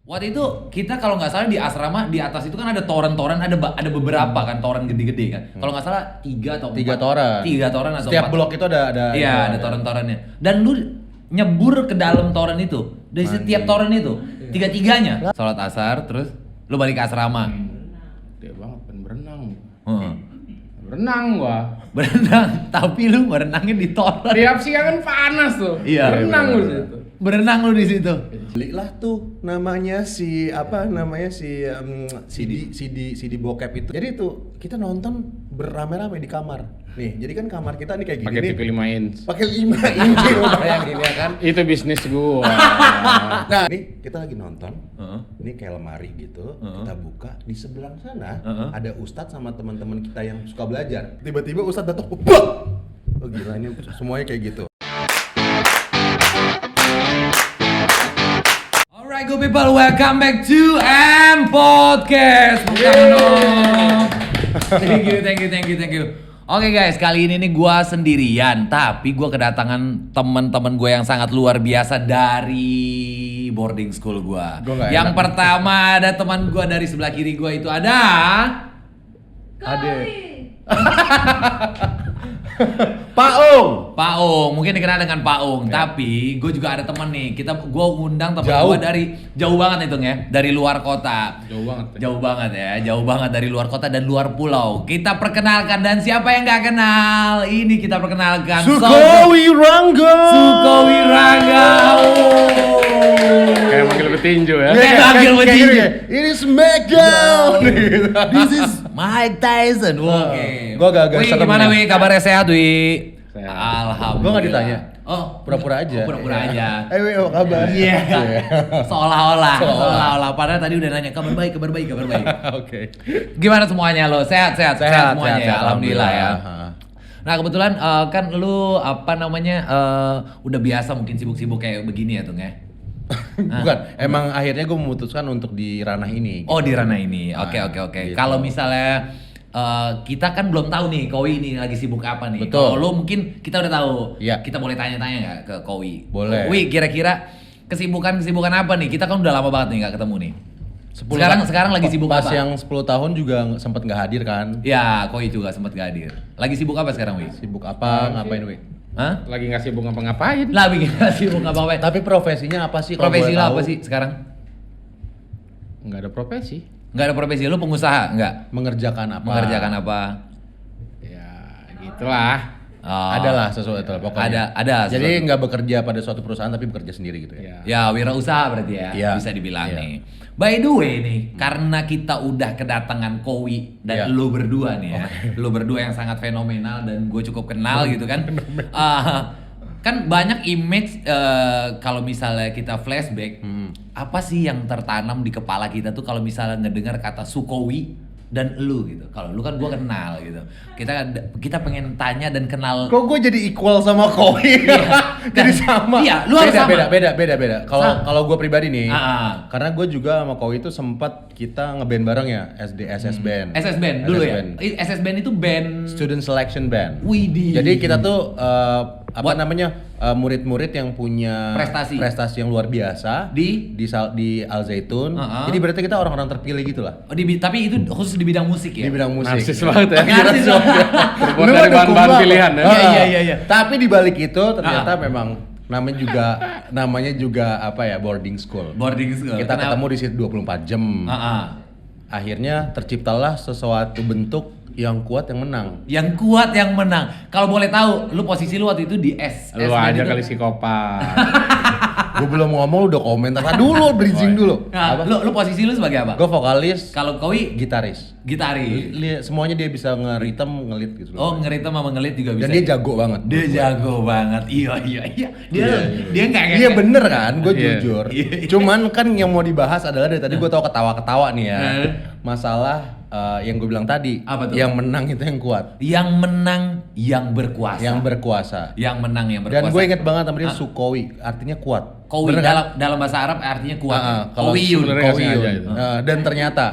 Waktu itu kita kalau nggak salah di asrama di atas itu kan ada toren-toren, ada beberapa kan toren gede-gede kan. Kalau nggak salah 3 atau 4. 3 toren. 3 toren atau 4. Setiap blok itu ada. Iya, ada toren-torennya. Dan lu nyebur ke dalam toren itu. Dari setiap toren itu, tiga-tiganya. Salat asar terus lu balik ke asrama. Gede banget pengen berenang. Heeh. Berenang gua. Berenang, tapi lu berenangnya di toren. Tiap siang kan panas tuh. Iya, Berenang bener, lu bener. situ. Berenang lu di situ. Belilah tuh namanya si CD bokep itu. Jadi tuh kita nonton berame-rame di kamar. Nih, jadi kan kamar kita nih kayak gini Pakai nih. TV 5 inch. Pakai 5 inci lo bayangin ya kan. Itu bisnis gua. Nah, nih kita lagi nonton. Heeh. Ini kayak lemari gitu, Heeh. kita buka di sebelah sana Heeh. ada Ustadz sama teman-teman kita yang suka belajar. Tiba-tiba Ustadz datang, "Bak!" Oh gila ini semuanya kayak gitu. Alright good people, welcome back to M Podcast. Bukan dong. Thank you. Oke guys, kali ini nih gua sendirian, tapi gua kedatangan teman-teman gue yang sangat luar biasa dari boarding school gua. Gua nggak Yang enak. pertama ada teman gua dari sebelah kiri gua itu ada Ade. Paung. Pak Ung, mungkin dikenal dengan Pak Ung, tapi gue juga ada temen nih. Gue ngundang temen Jauh. gue dari jauh banget itu ya, dari luar kota. Jauh banget. Jauh banget ya, jauh banget dari luar kota dan luar pulau. Kita perkenalkan, dan siapa yang nggak kenal? Ini kita perkenalkan Sukowi Rangga. Sukowi Rangga. Kayak manggil petinju ya. Kayak manggil petinju. Ini Smackdown. This is Mike Tyson. Oke. Gua agak-agak Wi, serem gimana nih. Wi? Kabarnya sehat Wi? Sehat. Alhamdulillah. Gua nggak ditanya. Oh, Pura-pura aja. Pura-pura aja. Wi, apa kabar? Iya. Seolah-olah. Seolah-olah. Padahal tadi udah nanya kabar baik. Oke. Gimana semuanya lo? Sehat semuanya ya. Alhamdulillah ya. Ha. Nah kebetulan kan lu apa namanya udah biasa mungkin sibuk-sibuk kayak begini ya Tung ya. Bukan, emang akhirnya gue memutuskan untuk di ranah ini. Oh di ranah ini. Oke. Gitu. Kalau misalnya kita kan belum tahu nih Kowi ini lagi sibuk apa nih. Betul. Kalau lo mungkin kita udah tahu. Iya. Kita boleh tanya-tanya nggak ke Kowi? Boleh. Kowi kira-kira kesibukan apa nih? Kita kan udah lama banget nih nggak ketemu nih. Sekarang lagi sibuk pas apa? yang 10 tahun juga sempat nggak hadir kan? Ya, Kowi juga sempat gak hadir. Lagi sibuk apa sekarang, Wi? Sibuk apa? Ngapain, Wi? Hah? Lagi nggak sibuk ngapa-ngapain. Lah bikin sibuk apa-apa. Tapi profesinya apa sih? kalau Profesi boleh lo tahu? apa sih sekarang? Nggak ada profesi. Nggak ada profesi, lu pengusaha? Nggak? Mengerjakan apa? Mengerjakan apa? Ya gitulah. Oh. Adalah sesuatu pokoknya. Ada Jadi sesuatu. nggak bekerja pada suatu perusahaan tapi bekerja sendiri gitu ya. Ya. Ya, wirausaha berarti ya, Iya. bisa dibilang Iya. nih. By the way nih, karena kita udah kedatangan Kowi dan Iya. lu berdua nih ya, lu berdua yang sangat fenomenal dan gue cukup kenal gitu kan. Kan banyak image kalau misalnya kita flashback, apa sih yang tertanam di kepala kita tuh kalau misalnya ngedengar kata Sukowi dan lu gitu. Kalau lu kan gue kenal gitu. Kita pengen tanya dan kenal. Kok gue jadi equal sama Koi? Jadi sama. Iya, lu harus sama. Beda. Kalau gue pribadi nih, Ah. karena gue juga sama Koi itu sempat kita ngeband bareng ya, SS Band. SS Band dulu SS ya. Band. SS Band itu band Student Selection Band. Widih. Jadi kita tuh Buat- murid-murid yang punya Prestasi. yang luar biasa Di? Al Zaitun. Uh-uh. Jadi berarti kita orang-orang terpilih gitu lah. Oh, tapi itu khusus di bidang musik ya. Di bidang musik. Narsis banget ya. Narsis banget. Terbuat Lu dari ada bahan-bahan kumbang. pilihan ya. Iya. Tapi di balik itu ternyata memang namanya juga apa ya, boarding school. Boarding school. Kita Kenapa? ketemu di situ 24 jam. Akhirnya terciptalah sesuatu bentuk yang kuat yang menang. Yang kuat yang menang. Kalau boleh tahu, lu posisi lu waktu itu di S. Lu Band aja itu. kali psikopat. Gue belum ngomong lu udah komentar. Dulu bridging dulu. Nah, lu posisi lu sebagai apa? Gue vokalis, Kalau Kowi gitaris. gitaris. Semuanya dia bisa nge-rhythm, nge-lead gitu. Oh, ngeritem sama ngelit juga bisa. Dan dia jago banget. Dia jago banget. Iya. Dia enggak Iya bener kan, gue Iya. jujur. Iya. Cuman kan yang mau dibahas adalah dari tadi gue tau ketawa-ketawa nih ya. Masalah yang gue bilang tadi, Apa tuh? yang menang itu yang kuat, Yang menang yang berkuasa. yang berkuasa. Yang menang yang berkuasa. Dan gue inget banget sama dia Sukowi, artinya kuat. Kowi Bener kan? dalam bahasa Arab artinya kuat. Kalau Kowiyun. sebenarnya nggak Kowiyun. sengaja itu. Dan ternyata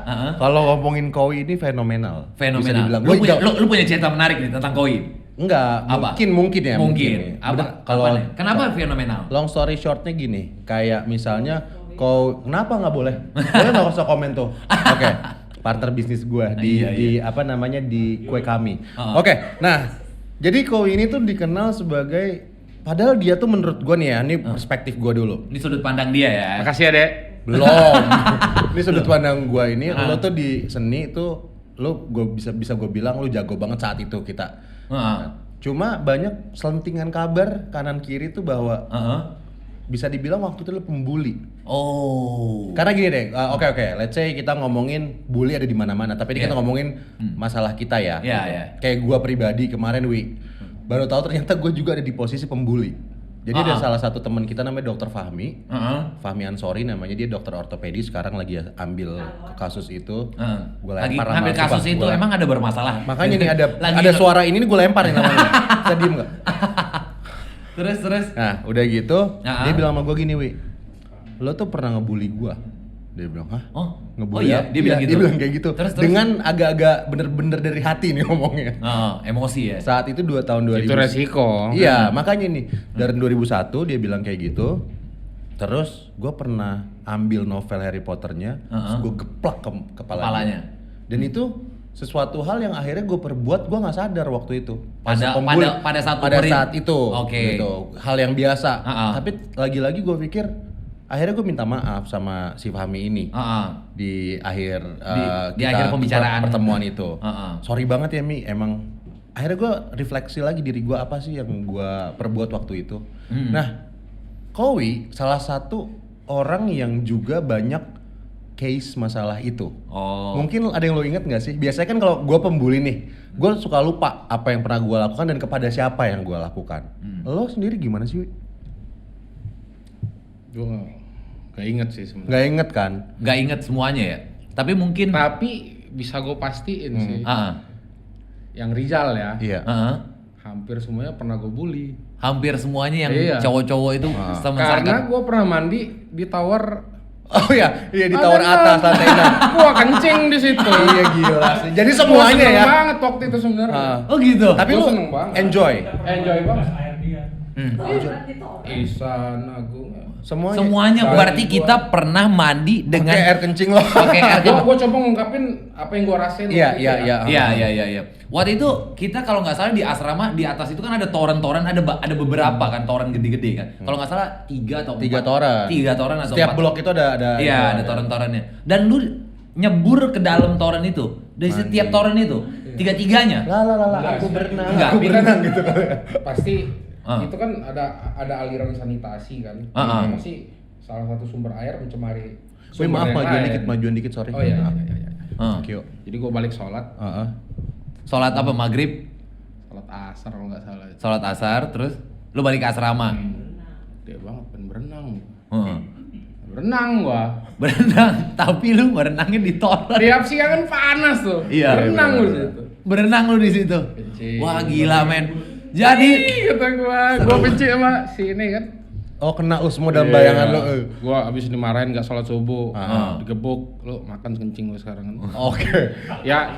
Uh-uh. kalau ngomongin Kowi ini fenomenal. Bisa Fenomenal. dibilang. Lu Gua punya cerita menarik nih tentang Kowi. Enggak, Apa? mungkin ya. Mungkin. Bener, Apa? kalau Apanya? Kenapa fenomenal? long story shortnya gini, kayak misalnya kau kenapa nggak boleh? Boleh nggak usah komen tuh. Oke, partner bisnis gua di apa namanya di kue kami. Oke, nah jadi kau ini tuh dikenal sebagai, padahal dia tuh menurut gua nih ya, ini perspektif gua dulu. Ini sudut pandang dia ya. Makasih ya, Dek. Belum. Ini sudut pandang gua ini, lo tuh di seni tuh lo gue bisa gue bilang lo jago banget saat itu kita. Cuma banyak selentingan kabar kanan kiri tuh bahwa bisa dibilang waktu itu lo pembuli. Oh. Karena gini deh, oke, let's say kita ngomongin bully ada di mana-mana, tapi ini kita ngomongin masalah kita ya. Iya. Kayak gua pribadi kemarin baru tahu ternyata gue juga ada di posisi pembuli. Jadi ada salah satu teman kita namanya Dokter Fahmi, Fahmi Ansori namanya, dia dokter ortopedi, sekarang lagi ambil kasus itu. Gue lempar ngambil kasus itu emang ada bermasalah. Makanya nih ada suara ini gue lempar nih namanya. Bisa diem nggak? Terus. Nah udah gitu, dia bilang sama gue gini, lo tuh pernah ngebully gue. Dia bilang, hah? Ngebully? Oh iya, dia bilang gitu? Dia bilang kayak gitu. Terus? Dengan agak-agak bener-bener dari hati nih ngomongnya. Emosi ya? Saat itu tahun 2000. Itu resiko. Iya, makanya nih. Dari 2001 dia bilang kayak gitu. Terus gue pernah ambil novel Harry Potternya, terus gue geplak ke kepalanya. Dan itu sesuatu hal yang akhirnya gue perbuat, gue nggak sadar waktu itu. Pada saat itu. Oke. Gitu. Hal yang biasa. Tapi lagi-lagi gue pikir, akhirnya gue minta maaf sama si Fahmi ini di akhir di akhir pembicaraan pertemuan itu. Sorry banget ya Mi, emang akhirnya gue refleksi lagi diri gue apa sih yang gue perbuat waktu itu. Nah, Kowi salah satu orang yang juga banyak case masalah itu. Mungkin ada yang lo inget nggak sih? Biasanya kan kalau gue pembuli nih, gue suka lupa apa yang pernah gue lakukan dan kepada siapa yang gue lakukan. Lo sendiri gimana sih? Gue gak inget sih sebenarnya. Gak inget kan? Gak inget semuanya ya? Tapi mungkin... Tapi bisa gue pastiin sih. Yang Rizal ya. Iya. Hampir semuanya pernah gue bully. Hampir semuanya yang cowok-cowok itu Karena gue pernah mandi di tower. Oh iya, di tower atas lantai 6. Gua kencing di situ. Iya gila sih. Jadi semuanya ya. Seneng banget waktu itu sebenarnya. Oh gitu. Tapi Gua lu seneng banget. enjoy banget. Iya. Ihsan Agung. Semuanya berarti kita pernah mandi dengan pakai air kencing lo. Pakai air kencing. Gua coba ngungkapin apa yang gua rasain. Iya. Waktu itu kita kalau nggak salah di asrama di atas itu kan ada toren-toren, ada beberapa kan toren gede-gede kan. Kalau nggak salah 3 atau 4. 3 toren. 3 toren atau 4. Setiap blok itu ada. Iya, ada toren-torennya. Dan lu nyebur ke dalam toren itu. Dari setiap toren itu, tiga-tiganya. Aku berenang. Enggak, Aku berenang gitu. Pasti itu kan ada aliran sanitasi kan. Pasti salah satu sumber air mencemari. Maaf majuan dikit sorry. Oh iya. Jadi gua balik sholat. Sholat apa, maghrib? Sholat asar kalau nggak salah. Sholat asar, terus lu balik ke asrama. Dia banget pengen berenang. Berenang gua. Berenang, tapi lu berenangnya di toren. Tiap siang kan panas tuh. Iya. Berenang lu di situ. Berenang lu di situ. Wah gila men. Jadi kata gua benci sama si ini kan. Oh kena semua dalam bayangan lo. Gua abis dimarahin gak sholat subuh, digebuk, lu makan kencing lu sekarang kan. Oke. Ya,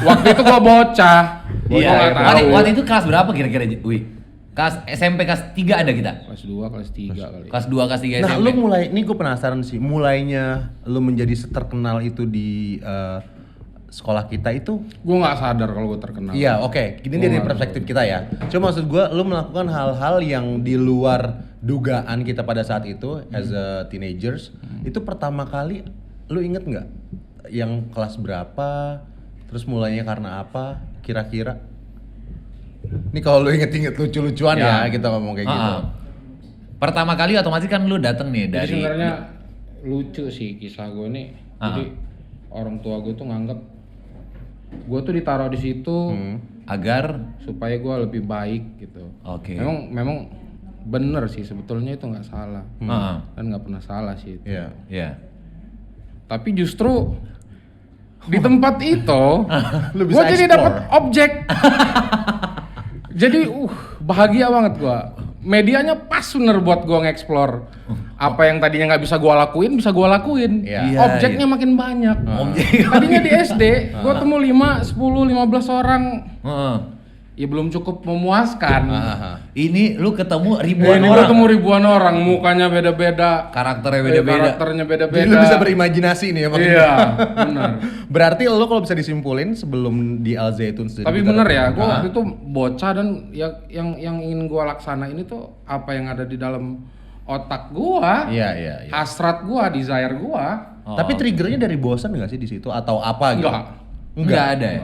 waktu itu gua bocah. Iya. Waktu itu kelas berapa kira-kira, Wi? Kelas SMP kelas 3 ada kita? Kelas 2, kelas 3 kali. Kelas 2, kelas 3 SMP. Nah, lu ini gue penasaran sih, mulainya lu menjadi terkenal itu di sekolah kita itu. Gue nggak sadar kalau gue terkenal. Iya, oke. Ini dari perspektif kita ya. Cuma maksud gue, lu melakukan hal-hal yang di luar dugaan kita pada saat itu as a teenagers. Itu pertama kali, lu inget nggak? Yang kelas berapa? Terus mulainya karena apa? Kira-kira? Ini kalau lu inget-inget lucu-lucuan ya kita ngomong kayak gitu. Pertama kali otomatis kan lu dateng nih dari. Jadi sebenarnya lucu sih kisah gue nih. Jadi orang tua gue tuh nganggep gue tuh ditaruh di situ agar supaya gue lebih baik gitu. Oke. Memang bener sih sebetulnya itu nggak salah. Dan nggak pernah salah sih itu. Iya. Tapi justru di tempat itu Lu gue bisa jadi explore. dapat objek. Jadi bahagia banget gue. Medianya pas bener buat gue nge-explore. Apa yang tadinya nggak bisa gue lakuin, bisa gue lakuin. Objeknya makin banyak. Tadinya di SD, gue temu 5, 10, 15 orang. ya belum cukup memuaskan. Ini lu ketemu Ini ribuan gue orang. ketemu ribuan orang, mukanya beda-beda, Karakternya beda-beda. karakternya beda-beda. Jadi lu bisa berimajinasi nih ya. Iya, benar. Berarti lo kalau bisa disimpulin sebelum di Al Zaitun sendiri. Tapi kita- bener ya, gue waktu itu bocah dan yang ingin gue laksana ini tuh apa yang ada di dalam otak gue, Iya. hasrat gue, desire gue. Tapi triggernya dari bosan nggak sih di situ atau apa gitu? Enggak ada ya.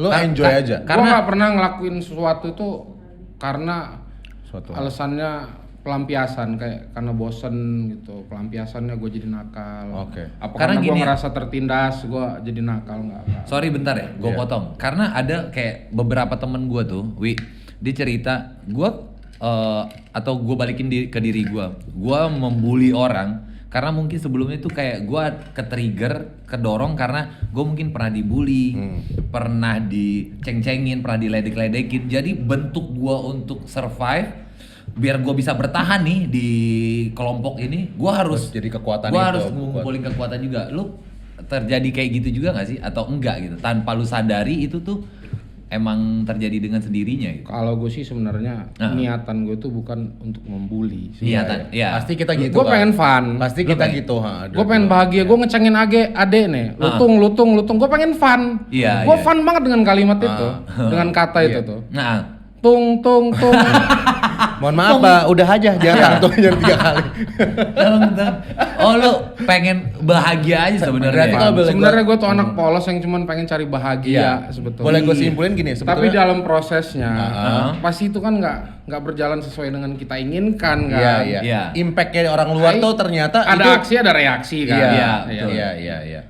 Lo enjoy aja. Gue Karena- nggak pernah ngelakuin sesuatu itu karena Suatu alasannya pelampiasan, kayak karena bosen gitu. Pelampiasannya gue jadi nakal. Oke. Apa Karena karena gue gini- ngerasa tertindas, gue jadi nakal nggak? Sorry bentar ya, gue Iya. potong. Karena ada kayak beberapa temen gue tuh, dia cerita, gue atau gue balikin ke diri gue membuli orang karena mungkin sebelumnya tuh kayak gue ke-trigger, kedorong karena gue mungkin pernah dibully, pernah diceng-cengin, pernah diledek-ledekin. Jadi bentuk gue untuk survive, biar gue bisa bertahan nih di kelompok ini, gue harus jadi kekuatan gue itu, harus ngumpulin kekuatan juga. Lu terjadi kayak gitu juga gak sih atau enggak gitu tanpa lu sadari itu tuh emang terjadi dengan sendirinya gitu. Kalau gue sih sebenarnya niatan gue tuh bukan untuk membuli. Niatan, ya. Pasti kita gitu. Gue kan? pengen fun. Pasti kita gitu, ha. Gue pengen bahagia, gue ngecengin ade nih, lutung. Gue pengen fun. Iya, Gue iya. fun banget dengan kalimat itu, dengan kata itu tuh. Nah, Tung. Mohon maaf, Pak, udah aja jangan jangan 3 kali. oh lu pengen bahagia aja sebenarnya. Berarti kalau boleh Sebenarnya gue tuh anak polos yang cuman pengen cari bahagia sebetulnya. Boleh gue simpulin gini, Tapi sebetulnya dalam prosesnya pasti itu kan nggak berjalan sesuai dengan kita inginkan kan. Iya. Iya. Impact-nya orang luar tuh ternyata ada itu aksi ada reaksi kan. Iya.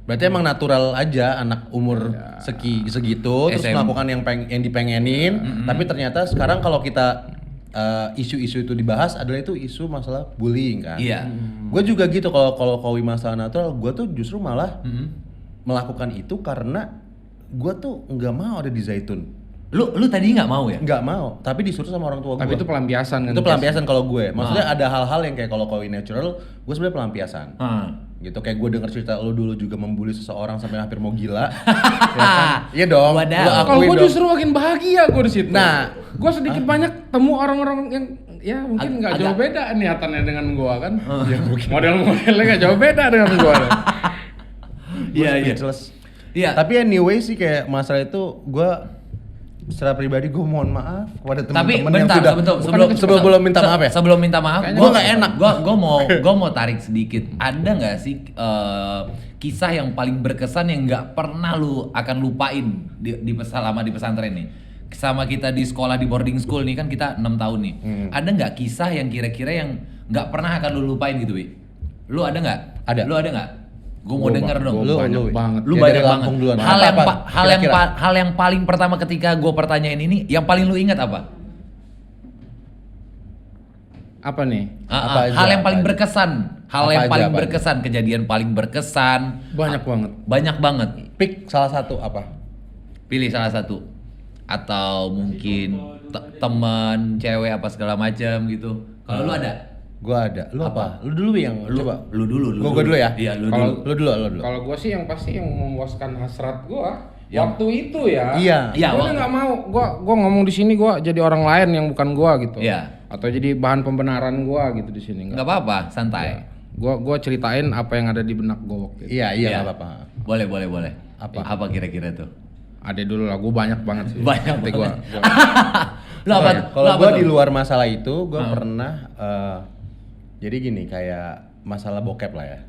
Berarti emang natural aja anak umur segitu terus SM. melakukan yang dipengenin, tapi ternyata sekarang kalau kita isu-isu itu dibahas adalah itu isu masalah bullying kan. Iya. Gue juga gitu kalau Kowi masalah natural, gue tuh justru malah melakukan itu karena gue tuh nggak mau ada di Zaitun. Lu tadi nggak mau ya? Nggak mau, tapi disuruh sama orang tua gue. Tapi itu pelampiasan kan. Itu pelampiasan kalau gue. Maksudnya ada hal-hal yang kayak kalau Kowi natural, gue sebenarnya pelampiasan. Gitu kayak gue denger cerita lu dulu juga membuli seseorang sampai hampir mau gila. Ya kan? Iya dong. Wadaw. Lu Kalau akuin gue dong. justru makin bahagia gue di situ. Nah, gue sedikit banyak temu orang-orang yang ya mungkin nggak jauh beda niatannya dengan gue kan. Model-modelnya nggak jauh beda dengan gue. Gue Iya. speechless. Iya. Tapi anyway sih kayak masalah itu gue secara pribadi gue mohon maaf kepada Tapi teman-teman yang bentar, sudah sebelum minta maaf ya. Sebelum minta maaf, Kayaknya gue nggak enak. Gue mau tarik sedikit. Ada nggak sih kisah yang paling berkesan yang nggak pernah lu akan lupain selama di pesantren nih? Sama kita di sekolah di boarding school nih kan kita 6 tahun nih. Ada nggak kisah yang kira-kira yang nggak pernah akan lu lupain gitu, Wi? Lu ada nggak? Ada. Lu ada nggak? Gue mau denger dong. Lu banyak banget. Lu Ya, banyak dari banget. Lampung duluan. Hal yang Apa? Kira-kira. hal yang paling pertama ketika gue pertanyain ini, yang paling lu ingat apa? Apa nih? Apa aja, Hal yang apa paling aja? berkesan, hal Apa yang aja, paling apa berkesan, kejadian paling berkesan. Banyak banget. Banyak banget. Pick salah satu apa? Pilih salah satu. Atau mungkin teman, cewek apa segala macam gitu. Kalau lu ada? Gua ada. Lu apa? Lu dulu yang coba. Lu dulu. Gua dulu ya? Iya, lu Kalau- dulu. Lu dulu. Kalau gue sih yang pasti yang memuaskan hasrat gue Yang- waktu itu ya. Iya. Iya, Gue waktu- nggak mau. Gue ngomong di sini gue jadi orang lain yang bukan gue gitu. Iya. Atau jadi bahan pembenaran gue gitu di sini. Nggak apa-apa, santai. Gue ceritain apa yang ada di benak gue waktu itu. Iya, Iya. enggak apa-apa. Boleh. Apa? Apa kira-kira tuh? Ada dulu lah. Gue banyak banget sih. Banyak Nanti banget. gua- Lu apa? Kalau lu apa gua tuh? di luar masalah itu, gua pernah jadi gini kayak masalah bokep lah ya.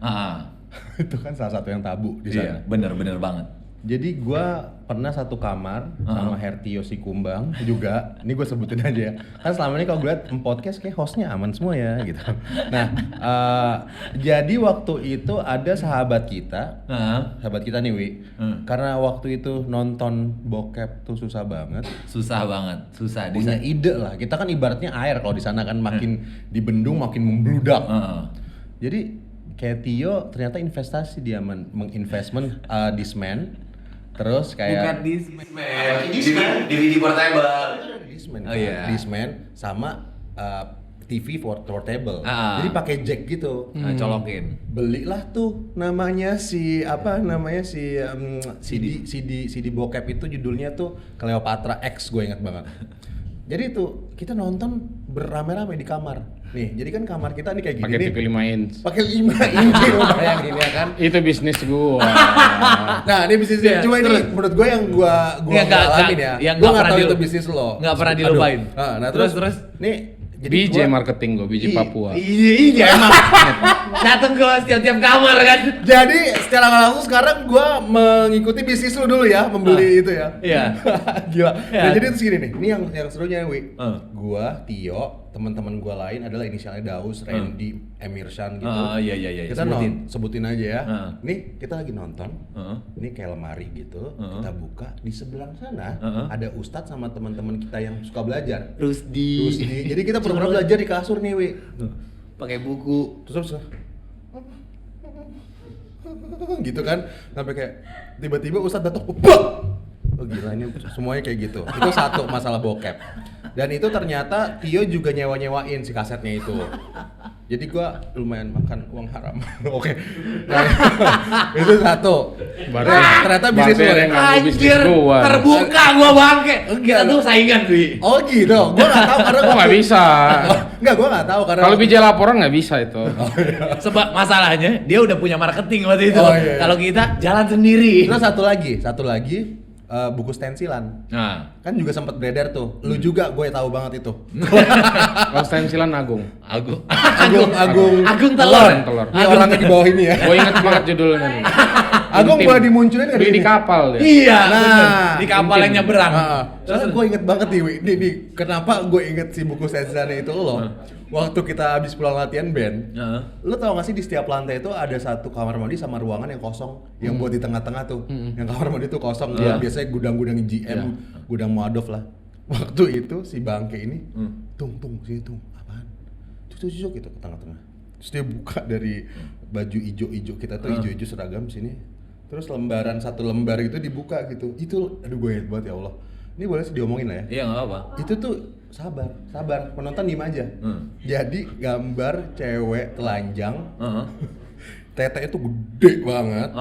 Itu kan salah satu yang tabu di Iya, sana. bener banget. Jadi gua pernah satu kamar sama Hertio Sikumbang juga. Ini gue sebutin aja ya. Kan selama ini kalau gue liat podcast kayak hostnya aman semua ya gitu. Nah, jadi waktu itu ada sahabat kita nih Wi. Karena waktu itu nonton bokep tuh susah banget. Susah di Punya ide lah. Kita kan ibaratnya air kalau di sana kan makin dibendung makin membludak. Jadi kayak Tio ternyata investasi dia menginvestment Discman. Terus kayak Discman. DVD portable. Discman. Oh, iya. Discman sama TV portable. Jadi pakai jack gitu. Colokin. Belilah tuh namanya si CD bokep itu judulnya tuh Cleopatra X, gue ingat banget. Jadi tuh kita nonton beramai-ramai di kamar. Nih, jadi kan kamar kita nih kayak gini Pakai nih. TV 5 inch. Pakai 5 inch lo bayangin ya kan. Itu bisnis gua. Nah, ini bisnis cuma ini menurut gue yang gua alamin ya. Yang Gua enggak tahu itu bisnis lo. Nggak pernah dilupain. Nah, terus nih jadi BJ marketing gua, BJ Papua. Iya emang. Dateng ke setiap kamar kan. Jadi secara nggak langsung sekarang gua mengikuti bisnis lu dulu ya, membeli itu ya. Iya. Gila. Iya. Nah, jadi itu segini nih. Ini yang serunya Wi. Gua, Tio, teman-teman gua lain adalah inisialnya Daus, Randy, Emirsan gitu. Iya. Kita sebutin aja ya. Nih kita lagi nonton. Ini kayak lemari gitu. Kita buka di sebelah sana ada Ustadz sama teman-teman kita yang suka belajar. Rusdi. Jadi kita pura-pura belajar di kasur nih, Wi. Pakai buku. Terus gitu kan, sampai kayak tiba-tiba Ustadz datang, oh gila ini semuanya kayak gitu. Itu satu masalah bokep. Dan itu ternyata Tio juga nyewa-nyewain si kasetnya itu. Jadi gua lumayan makan uang haram. Oke. Nah, itu satu. Ternyata bisnis lu yang ngaku bisnis Anjir, gua. terbuka gua bangke. Kita tuh saingan, Wi. Oh gitu. Gua enggak tahu karena Gua nggak bisa. Enggak, gua enggak tahu karena Kalau BJ laporan nggak bisa itu. Sebab masalahnya dia udah punya marketing waktu itu. Oh, iya. Kalau kita jalan sendiri. Terus satu lagi buku stensilan. Nah, Kan juga sempat beredar tuh. Lu juga gue tahu banget itu. Kalau stensilan Agung. Agung Telur. Ini orangnya di bawah ini ya. Gua inget banget judulnya nih. Agung boleh dimunculin nggak Di kapal dia. iya, Nah, bener. Di kapal yang nyebrang. Terus gue inget banget nih, kenapa gue inget si buku stensilannya itu lo? Waktu kita habis pulang latihan band, lo tau gak sih di setiap lantai itu ada satu kamar mandi sama ruangan yang kosong, yang buat di tengah-tengah tuh, yang kamar mandi itu kosong, biasanya gudang-gudang GM, gudang Muadov lah. Waktu itu si bangke ini, tung sini tung, apaan? Cuk gitu ke tengah-tengah. Terus dia buka dari baju ijo-ijo kita tuh, ijo-ijo seragam sini. Terus satu lembar itu dibuka gitu. Itu aduh gue inget banget ya Allah. Ini boleh sih diomongin lah ya. Iya nggak apa. Itu tuh sabar, penonton diem aja. Jadi gambar cewek telanjang, tete itu gede banget.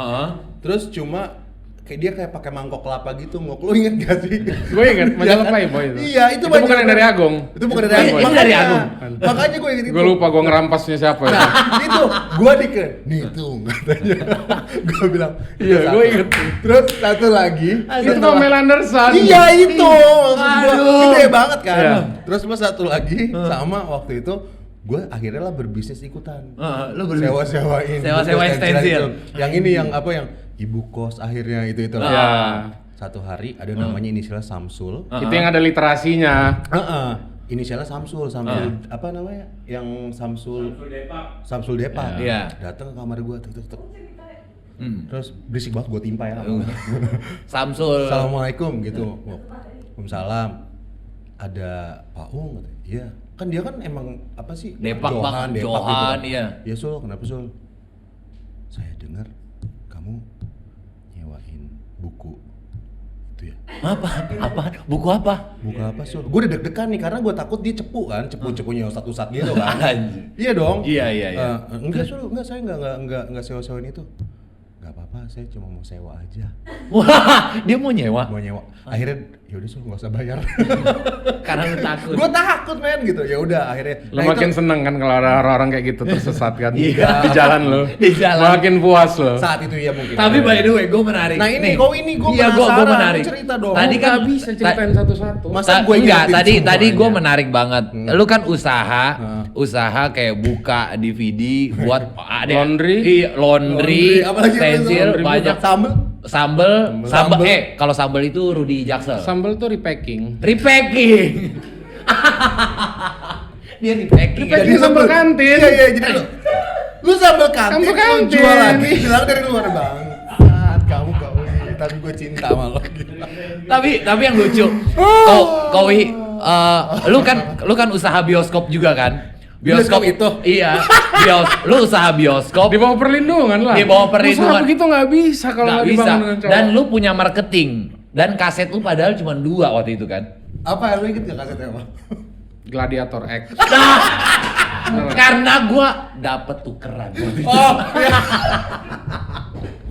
Terus cuma kayak dia kayak pakai mangkok kelapa gitu, lo inget gak sih? Gue inget, majalah Playboy itu. Iya, itu bukan yang dari Agung. Itu bukan dari Agung. Itu dari Agung. Makanya gue inget itu. Gue lupa gue ngerampasnya siapa ya. Nah, itu gue nih tuh katanya. Gue bilang, Iya, gue inget. Terus satu lagi, Itu Pamela Anderson. iya itu, maksud gue gede banget kan. Iya. Terus pas satu lagi sama waktu itu gue akhirnya lah berbisnis ikutan. Lo berbisnis. Sewa-sewain Stensil. Yang ini yang apa yang ibu kos akhirnya itu lah. Iya. Satu hari ada namanya inisialnya Samsul. Itu yang ada literasinya. Inisialnya Samsul apa namanya? Yang Samsul Depak. Iya. Datang ke kamar gue tuk. Terus berisik banget gue timpa ya. Samsul. Assalamualaikum gitu. Waalaikumsalam. Ada Pak Ung, iya. Kan dia kan emang apa sih? Depak Johan gitu. Iya. Ya Sul, kenapa Sul? Saya dengar kamu nyewain buku itu ya. Apa? Buku apa? Buku apa Sul? Gue udah deg-degan nih karena gue takut dia cepu-cepunya Ustadz gitu kan. Iya dong. Iya. Enggak Sul, saya enggak sewa-sewain itu. Gak apa-apa, saya cuma mau sewa aja. Wah, dia mau nyewa. Akhirnya yaudah Sul, nggak usah bayar. Karena lu takut. Gue takut men gitu. Ya udah akhirnya. Lo makin seneng kan kalau ada orang-orang kayak gitu tersesat kan di Iya. jalan lo. Di jalan. Makin puas lo. Saat itu ya mungkin. Tapi by the way, gue menarik. Nah ini, gue Iya, gue penasaran. menarik. Cerita dong. Tadi kan Nggak bisa ceritain satu-satu. Masa gue enggak, ingetin tadi gue semuanya? menarik banget. Lu kan usaha kayak buka DVD buat Laundry. Iya, laundry, Apalagi stensil, laundry, banyak sambel. sambel. Kalau sambel itu Rudy Jaksel. Sambal tuh repacking. Repacking. Dia repacking. Repacking sambal kantin. Iya, jadi lu sambal kantin. Sambal kantin. Lu jual lagi, bilang dari luar bang. Kamu ini, tapi gue cinta sama lo. Tapi yang lucu, Kowi, lu kan usaha bioskop juga kan? Bioskop itu? Iya, lu usaha bioskop. Di bawah perlindungan lah. Di bawah perlindungan. Usaha begitu nggak bisa kalau Nggak nggak bisa. dibangun dengan cowok. Dan lu punya marketing. Dan kaset lu padahal cuma 2 waktu itu kan? Apa lu inget gak kasetnya apa? Gladiator X. Karena gua dapet tukeran. Oh, iya.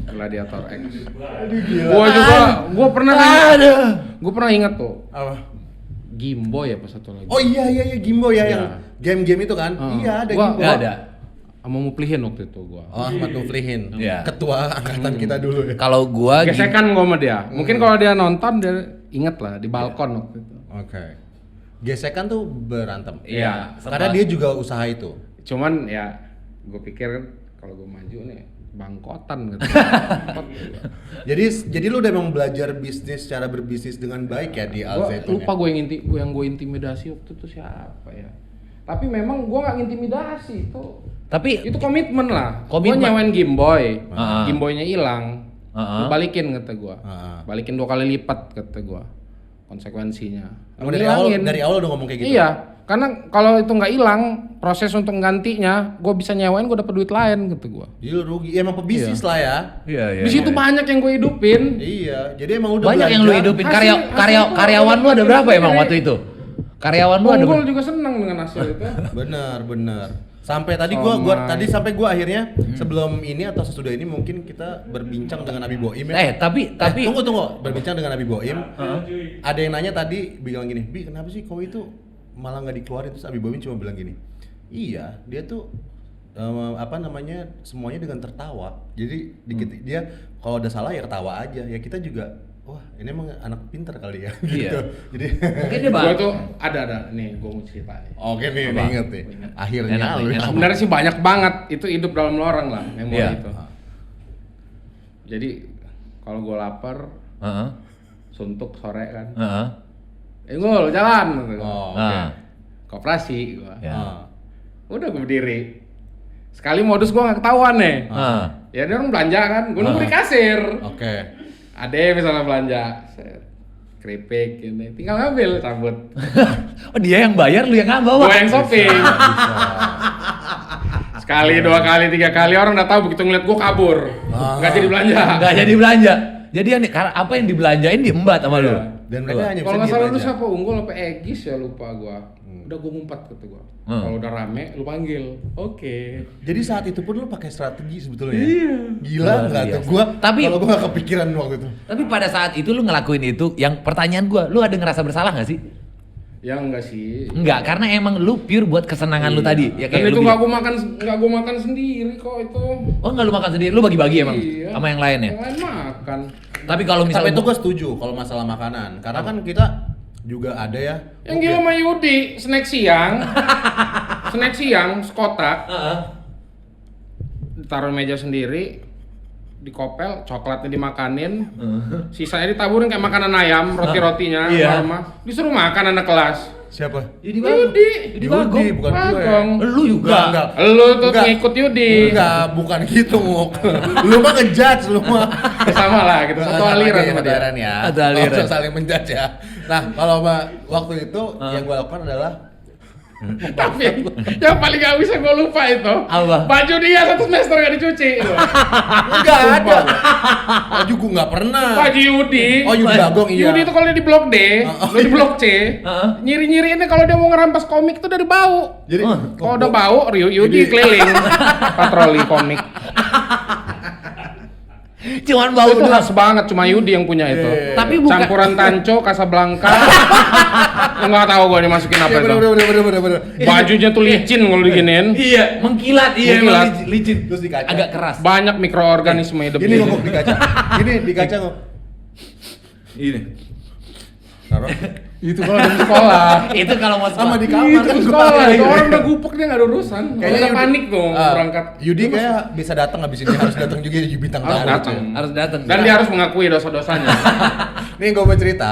Gladiator X. Aduh, gila. Gua pernah ingat tuh. Apa? Gimbo ya pas satu lagi. Oh iya Gimbo ya, Iya. yang game-game itu kan? Iya, ada Gimbo. Nggak ada. Sama Muflihin waktu itu gua. Oh, Ahmad Muflihin. Iya. Ketua angkatan kita dulu ya. Kalau gua Gesekan gua sama dia. Mungkin kalau dia nonton dia inget lah di balkon waktu itu. Oke. Gesekan tuh berantem. Iya. Karena dia juga usaha itu. Cuman ya gua pikir kalau gua maju nih bangkotan gitu. Jadi lu udah emang belajar bisnis, cara berbisnis dengan baik ya di Al Gua Zaitun. lupa yang gue intimidasi waktu itu siapa ya. Tapi memang gua nggak intimidasi tapi itu komitmen lah. Komitmen. Gua nyewain Gimboy. Ah. Gimboynya hilang. Ah. Lu balikin kata gua. Ah. Balikin 2 kali lipat kata gua. Konsekuensinya. Emang Lu dari hilangin. awal udah ngomong kayak gitu. Iya, karena kalau itu nggak hilang, proses untuk gantinya, gue bisa nyewain, gue dapet duit lain gitu gue. Jadi lu rugi. Ya, emang pebisnis lah ya. Iya. Di situ banyak yang gue hidupin. Iya, jadi emang udah Banyak belajar. yang lu hidupin. Hasil- Karyawan lu ada berapa emang waktu itu? Karyawan lu ada Unggul berapa? juga seneng dengan hasil itu. Bener. Sampai tadi sampai gua akhirnya sebelum ini atau sesudah ini mungkin kita berbincang dengan Abi Boim ya. Tapi Tunggu. Berbincang dengan Abi Boim. Ada yang nanya tadi bilang gini, "Bi, kenapa sih kau itu malah nggak dikeluarin?" Terus Abi Boim cuma bilang gini, "Iya, dia tuh semuanya dengan tertawa. Jadi dikit dia kalau ada salah ya ketawa aja. Ya kita juga, wah ini emang anak pinter kali ya." Iya. Gitu. Jadi mungkin dia Gue tuh ada nih, gue mau cerita nih. oke nih, Apa? inget nih. Akhirnya Enak, lu. enak. Sebenarnya sih banyak banget, itu hidup dalam orang lah, memori Iya. itu. Jadi kalau gue lapar, Heeh. suntuk sore kan, Heeh. Gul jalan. Oh, oke. Nah. Koperasi gue. Ya. Ah. Udah gue berdiri. Sekali modus gue nggak ketahuan nih. Ya dia orang belanja kan, gue nunggu di kasir. Oke. Ade misalnya belanja, set, keripik ini, tinggal ngambil, cabut. Oh dia yang bayar, lu yang bawa. Gue yang shopping. Sekali, 2 kali, 3 kali orang udah tahu begitu ngeliat gue kabur, nggak jadi belanja. Nggak jadi belanja. Jadi karena apa yang dibelanjain diembat sama lu. Iya. Dan mereka hanya Kalau bisa nggak salah diem lu aja. siapa Unggul apa Egis ya lupa gue. Udah gue ngumpat kata gue. Kalau udah rame, lu panggil. Oke. Jadi saat itu pun lu pakai strategi sebetulnya. Iya. Gila nggak tuh? Kalau gua nggak kepikiran waktu itu. Tapi pada saat itu lu ngelakuin itu, yang pertanyaan gua, lu ada ngerasa bersalah nggak sih? Ya enggak sih. Enggak, karena emang lu pure buat kesenangan lu tadi. Ya Dan kayak itu lu nggak bilang. gue makan sendiri kok itu. Oh enggak, lu makan sendiri, lu bagi-bagi emang Iya. sama yang lain ya. Yang lain makan. Tapi kalau Tapi misalnya itu gua setuju kalau masalah makanan. Karena kan kita juga ada ya. Yang gila sama Yudi, snack siang sekotak, taruh meja sendiri, dikopel, coklatnya dimakanin, sisanya ditaburin kayak makanan ayam, roti-rotinya, Iya. mama, disuruh makan anak kelas. Siapa? Yudi Yudi, bukan gue. Bagong. Lu juga. Enggak. Lu tuh Enggak. ngikut Yudi. Enggak, bukan gitu, Ngok. Lu mah ngejudge lu mah. Sama lah gitu, satu aliran sama dia. aliran ya. Satu aliran. Nggak usah saling menjudge ya. Nah, kalau waktu itu yang gua lakukan adalah Tapi yang paling gak bisa gue lupa itu Apa? baju dia 1 semester gak dicuci. enggak ada. Baju gua enggak pernah. Baju Yudi. Oh, Yudi Bagong iya. Yudi itu kalau dia di blok D, lu di blok C, nyiri-nyiriinnya kalau dia mau ngerampas komik tuh dari bau. Jadi Kalau udah bau, Yudi keliling patroli komik. Cuman bau Itu doang. khas banget, cuma Yudi yang punya itu. Tapi bukan Campuran Tanco, Casablanca. Nggak tahu gua dimasukin apa itu. bener. Bajunya tuh licin kalau diginiin. Iya, mengkilat, iya Mengkilat. emang licin. Terus di kaca. Agak keras. Banyak mikroorganisme hidup Gini di Ngok di kaca. Gini di kaca Ngok. Ini. Taruh. Itu kalau di sekolah. Itu kalau mau Sama di Itu kamar kan di gua sekolah, pakai. itu orang udah gupek dia nggak ada urusan. Kayaknya Yudi- panik tuh berangkat. Yudi kayak bisa datang habis ini harus datang juga jadi bintang Harus tamu. datang. harus datang. Dan dia harus mengakui dosa-dosanya. Nih gue mau cerita,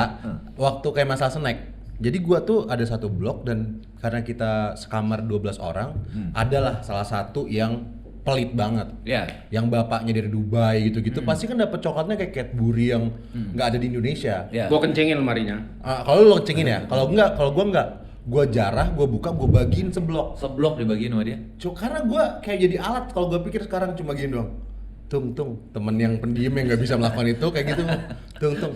waktu kayak masalah snack. Jadi gua tuh ada satu blok dan karena kita sekamar 12 orang, adalah salah satu yang pelit banget. Ya. Yang bapaknya dari Dubai gitu-gitu, pasti kan dapet coklatnya kayak Cadbury yang nggak ada di Indonesia. Ya. Gua kencengin lemarinya. Kalau lu kencengin ya, kalau gua enggak. Gua jarah, gua buka, gua bagiin seblok. Seblok dibagiin sama dia. Karena gua kayak jadi alat kalau gua pikir sekarang cuma gini doang. Tung, temen yang pendiam yang nggak bisa melakukan itu kayak gitu. Tung.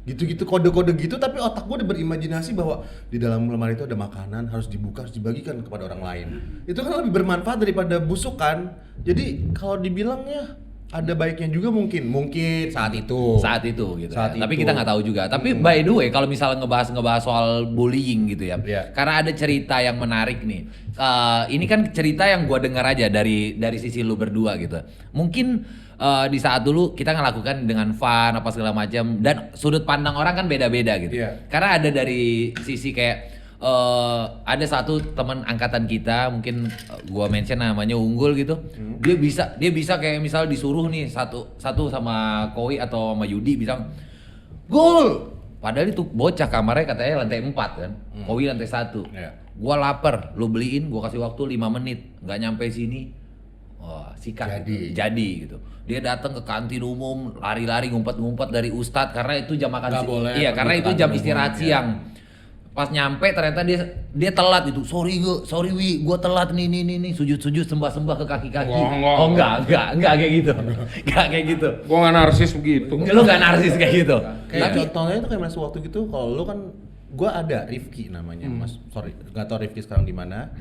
Gitu-gitu kode-kode gitu, tapi otak gue udah berimajinasi bahwa di dalam lemari itu ada makanan, harus dibuka, harus dibagikan kepada orang lain. Itu kan lebih bermanfaat daripada busukan. Jadi kalau dibilangnya ada baiknya juga mungkin saat itu gitu. Tapi kita nggak tahu juga. Tapi by the way, kalau misalnya ngebahas soal bullying gitu ya, karena ada cerita yang menarik nih. Ini kan cerita yang gue dengar aja dari sisi lu berdua gitu. Mungkin di saat dulu kita ngelakukan dengan fun apa segala macam, dan sudut pandang orang kan beda-beda gitu. Karena ada dari sisi kayak ada satu teman angkatan kita, mungkin gua mention namanya Unggul gitu. Dia bisa kayak misal disuruh nih satu sama Koi atau sama Yudi bilang gol. Padahal itu bocah kamarnya katanya lantai 4 kan. Koi lantai 1. Gua lapar, lu beliin, gua kasih waktu 5 menit. Nggak nyampe sini. Wah, sikat. Jadi gitu. Dia datang ke kantin umum, lari-lari ngumpet-ngumpet dari ustadz karena itu jam makan siang. Iya, karena itu jam istirahat siang. Pas nyampe ternyata dia telat gitu. Sorry Wi, gua telat nih sujud sembah ke kaki-kaki. Enggak kayak gitu. Enggak kayak gitu. Gua enggak narsis begitu. Lu enggak narsis kayak gitu. Kayak contohnya itu kayak waktu gitu, kalau lu kan gua ada Rifki namanya, Mas. Sorry, enggak tahu Rifki sekarang di mana.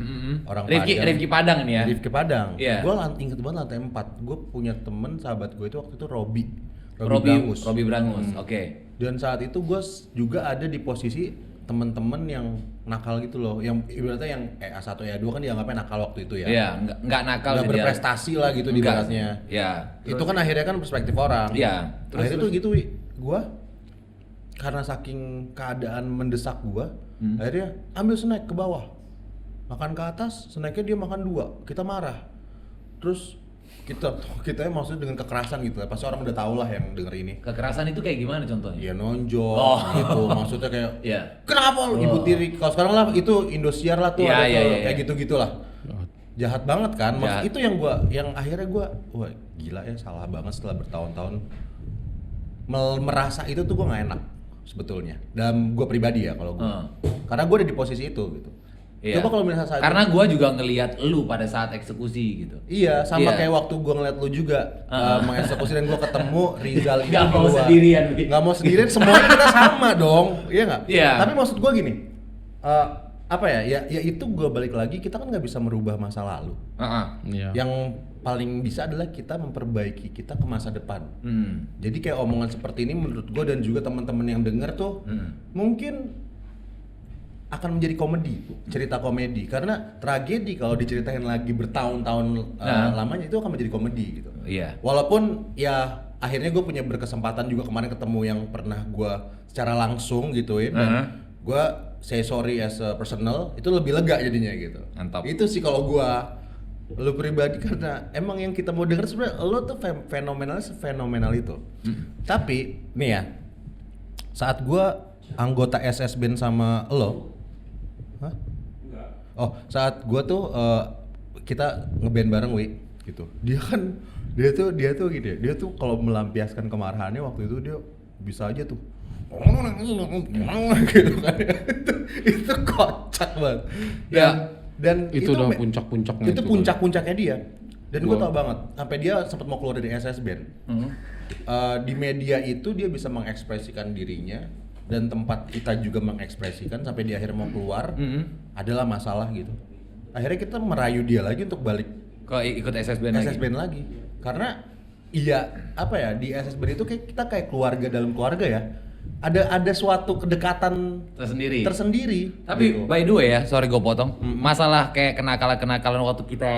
Orang Rifki Padang nih ya. Rifki Padang. Gua inget banget lantai 4. Gua punya temen sahabat gue itu waktu itu Robi Brangus. Oke. Dan saat itu gua juga ada di posisi temen-temen yang nakal gitu loh, yang ibaratnya yang A1 A2 kan dianggapnya nakal waktu itu ya. Iya, enggak nakal, enggak berprestasi lah gitu di ibaratnya. Iya. Itu kan akhirnya kan perspektif orang. Iya. Akhirnya tuh gitu, gua karena saking keadaan mendesak gua, akhirnya ambil snack ke bawah. Makan ke atas, snacknya dia makan 2. Kita marah. Terus kita maksudnya dengan kekerasan gitu. Pasti orang udah tahu lah yang denger ini. Kekerasan itu kayak gimana contohnya? Ya nonjol gitu. Maksudnya kayak kenapa lu ibu tiri? Kalau sekarang lah itu Indosiar lah tuh kayak gitu-gitulah. Jahat banget kan? Maksud itu yang akhirnya gua wah gila ya, salah banget setelah bertahun-tahun merasa itu tuh gua nggak enak sebetulnya. Dan gua pribadi ya kalau gua. Karena gua ada di posisi itu gitu. Coba kalau misalnya saat karena gue juga ngelihat lu pada saat eksekusi gitu. Iya, sama kayak waktu gue ngeliat lu juga mengeksekusi dan gue ketemu Rizal itu. Gak mau sendirian. Gak mau sendirian, semuanya kita sama dong, iya nggak? Iya. Tapi maksud gue gini, apa ya itu gue balik lagi, kita kan nggak bisa merubah masa lalu. Yang paling bisa adalah kita memperbaiki kita ke masa depan. Jadi kayak omongan seperti ini menurut gue dan juga teman-teman yang denger tuh mungkin akan menjadi cerita komedi, karena tragedi kalau diceritain lagi bertahun-tahun lamanya itu akan menjadi komedi gitu. Iya. Walaupun ya akhirnya gue punya berkesempatan juga kemarin ketemu yang pernah gue secara langsung gituin, dan gue say sorry as a personal, itu lebih lega jadinya gitu. Mantap. Itu sih kalau gue, lu pribadi, karena emang yang kita mau denger sebenarnya lo tuh fenomenal itu. Tapi nih ya, saat gue anggota SS Band sama lo, saat gua tuh kita ngeband bareng gitu. Dia tuh gini, dia tuh kalau melampiaskan kemarahannya waktu itu dia bisa aja tuh gitu kan. itu kocak banget. Dan itu udah puncak-puncaknya. Itu puncak-puncaknya dia. Dan gua tau banget sampai dia sempat mau keluar dari SS Band. Di media itu dia bisa mengekspresikan dirinya, dan tempat kita juga mengekspresikan sampai di akhir mau keluar adalah masalah gitu. Akhirnya kita merayu dia lagi untuk balik ikut SS Band lagi. Karena di SS Band itu kita kayak keluarga dalam keluarga ya. Ada suatu kedekatan tersendiri. Tapi gitu. By the way ya, sorry gue potong. Masalah kayak kenakalan waktu kita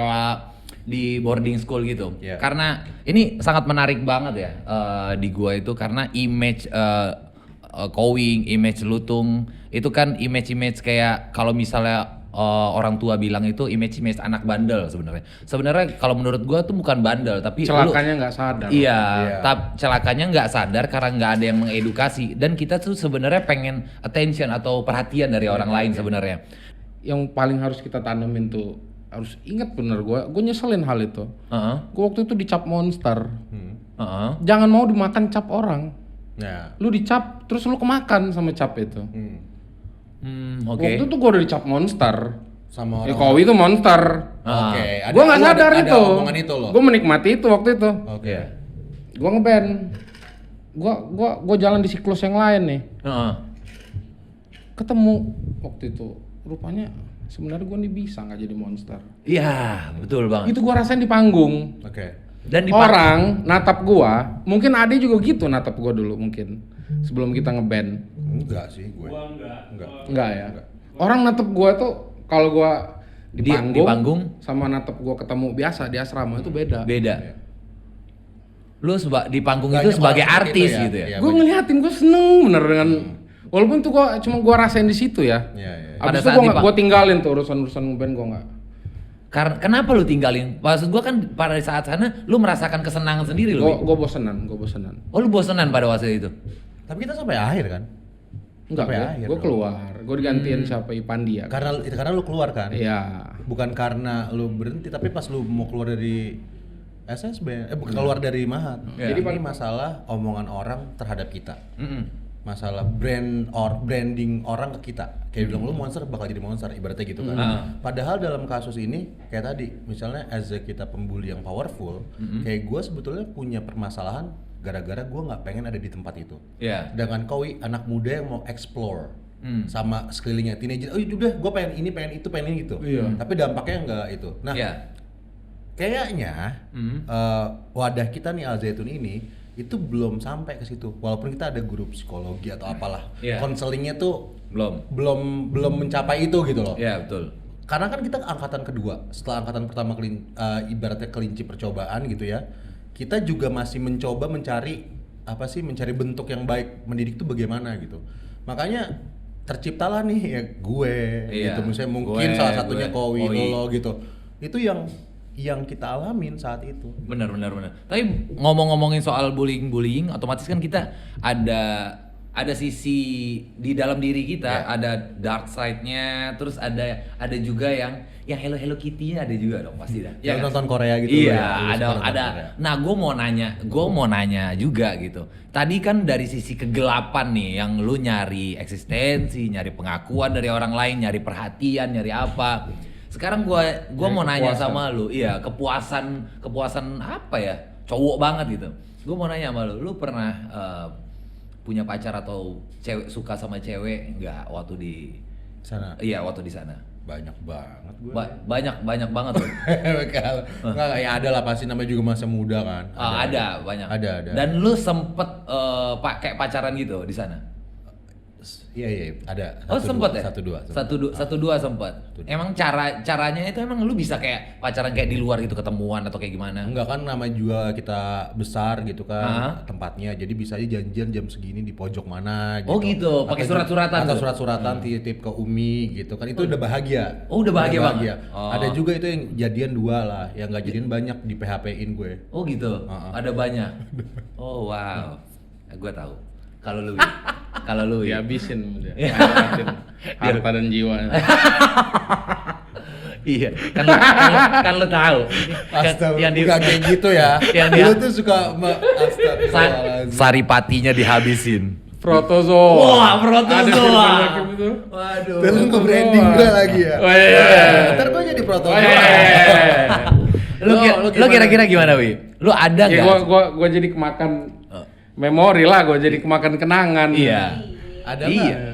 di boarding school gitu. Karena ini sangat menarik banget ya di gua itu, karena image Kowing, image Lutung itu kan image kayak kalau misalnya orang tua bilang itu image anak bandel sebenarnya. Sebenarnya kalau menurut gua tuh bukan bandel, tapi celakanya nggak sadar. Iya. Celakanya nggak sadar karena nggak ada yang mengedukasi, dan kita tuh sebenarnya pengen attention atau perhatian dari orang lain sebenarnya. Yang paling harus kita tanemin tuh, harus ingat bener, gue nyeselin hal itu. Gue waktu itu dicap monster. Jangan mau dimakan cap orang. Lu dicap terus lu kemakan sama cap itu. Waktu itu gue udah dicap monster sama orang. Kowi itu monster. Gue nggak sadar itu. Gue menikmati itu waktu itu. Gue ngeband. Gua jalan di siklus yang lain nih. Ketemu waktu itu, rupanya sebenarnya gua nih bisa nggak jadi monster. Iya, betul banget. Itu gua rasain di panggung. Oke. Dan di Orang natap gua, mungkin Ade juga gitu natap gua dulu mungkin sebelum kita ngeband. Enggak sih gue. Enggak ya. Orang natap gua tuh kalau gua di panggung sama natap gua ketemu biasa di asrama itu beda. Beda. Lu di panggung itu sebagai artis gitu ya. Gue ngeliatin, gue seneng bener dengan walaupun tuh gua rasain di situ ya. Iya. Abis itu gua tinggalin tuh urusan ngeband gua nggak. Karena kenapa lu tinggalin? Maksud gua kan pada saat sana lu merasakan kesenangan sendiri lu. Gua bosenan. Oh, lu bosenan pada waktu itu. Tapi kita sampai akhir kan? Enggak, gue keluar. Gue digantiin siapa Ipandia. Karena lu keluar kan? Iya. Bukan karena lu berhenti, tapi pas lu mau keluar dari SSB, bukan keluar dari Mahat. Yeah. Jadi ini masalah omongan orang terhadap kita. Masalah branding orang ke kita. Kayak bilang lu monster bakal jadi monster, ibaratnya gitu kan. Padahal dalam kasus ini kayak tadi, misalnya as kita pembuli yang powerful, kayak gue sebetulnya punya permasalahan gara-gara gue nggak pengen ada di tempat itu. Yeah. Dengan Kowi anak muda yang mau explore sama sekelilingnya teenager, oh udah gue pengen ini gitu. Tapi dampaknya nggak itu. Nah, kayaknya wadah kita nih Al Zaitun ini itu belum sampai ke situ. Walaupun kita ada guru psikologi atau apalah, konselingnya tuh belum mencapai itu gitu loh. Iya, betul. Karena kan kita angkatan kedua, setelah angkatan pertama ibaratnya kelinci percobaan gitu ya. Kita juga masih mencoba mencari bentuk yang baik mendidik itu bagaimana gitu. Makanya terciptalah nih ya gue gitu, misalnya mungkin salah satunya Kowi lo gitu. Itu yang kita alamin saat itu. Benar. Tapi ngomongin soal bullying, otomatis kan kita ada sisi di dalam diri kita, ada dark side-nya, terus ada juga yang Hello Kitty-nya ada juga dong pasti dah. Yang nonton Korea gitu. Iya, ada. Nah, gue mau nanya juga gitu. Tadi kan dari sisi kegelapan nih, yang lu nyari eksistensi, nyari pengakuan dari orang lain, nyari perhatian, nyari apa. Sekarang gua mau nanya sama lu, kepuasan apa ya? Cowok banget gitu. Gua mau nanya sama lu pernah punya pacar atau suka sama cewek nggak waktu di sana? Iya, waktu di sana. Banyak banget gue. Banyak banget tuh. Nggak, ya ada lah pasti, namanya juga masa muda kan. Ada banyak. Ada. Dan lu sempet kayak pacaran gitu di sana? Iya, ada. Sempet ya? Satu dua sempet. Emang caranya itu emang lu bisa kayak pacaran kayak di luar gitu, ketemuan atau kayak gimana? Enggak kan, namanya juga kita besar gitu kan tempatnya, jadi bisa aja janjian jam segini di pojok mana gitu. Oh gitu, pakai surat-suratan. Atau surat-suratan titip ke Umi gitu kan, itu udah bahagia. Oh udah bahagia banget. Ada juga itu yang jadian 2 lah, yang nggak jadian banyak di PHP-in gue. Oh gitu, ada banyak. Oh wow, gue tahu. Kalau lu dihabisin dia. Harta dan jiwa. Iya, kan lu tahu. Yang bukan kayak gitu ya. Lu tuh suka saripatinya dihabisin. Protozoa. Wah, protozoa. Waduh. Terus nge-branding gue lagi ya. Ntar gue jadi protozoa. Lu kira-kira gimana, Wi? Lu ada enggak? Gua jadi kemakan memori lah, gue jadi kemakan kenangan. Iya. Ada